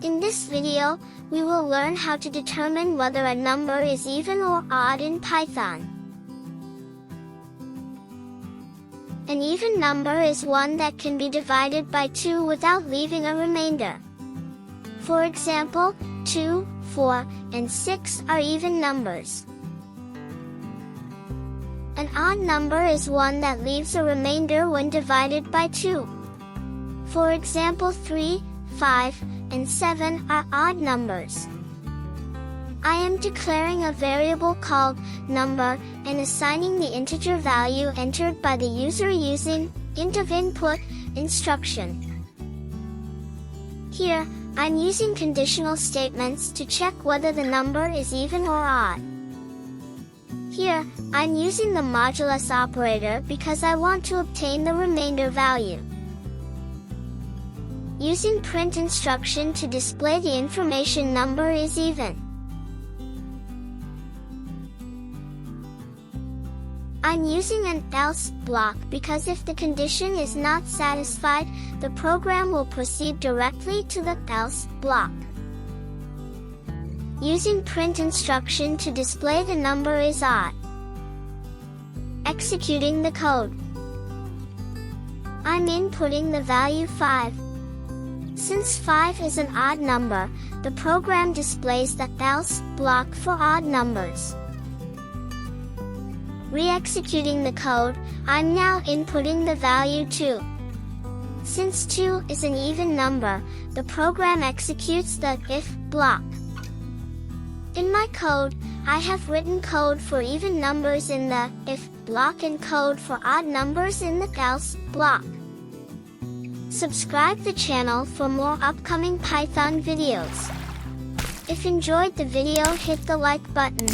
In this video, we will learn how to determine whether a number is even or odd in Python. An even number is one that can be divided by 2 without leaving a remainder. For example, 2, 4, and 6 are even numbers. An odd number is one that leaves a remainder when divided by 2. For example, 3, 5, and 7 are odd numbers. I am declaring a variable called number and assigning the integer value entered by the user using int of input instruction. Here, I'm using conditional statements to check whether the number is even or odd. Here, I'm using the modulus operator because I want to obtain the remainder value. Using print instruction to display the information number is even. I'm using an else block because if the condition is not satisfied, the program will proceed directly to the else block. Using print instruction to display the number is odd. Executing the code. I'm inputting the value 5. Since 5 is an odd number, the program displays the else block for odd numbers. Re-executing the code, I'm now inputting the value 2. Since 2 is an even number, the program executes the if block. In my code, I have written code for even numbers in the if block and code for odd numbers in the else block. Subscribe the channel for more upcoming Python videos. If enjoyed the video, hit the like button.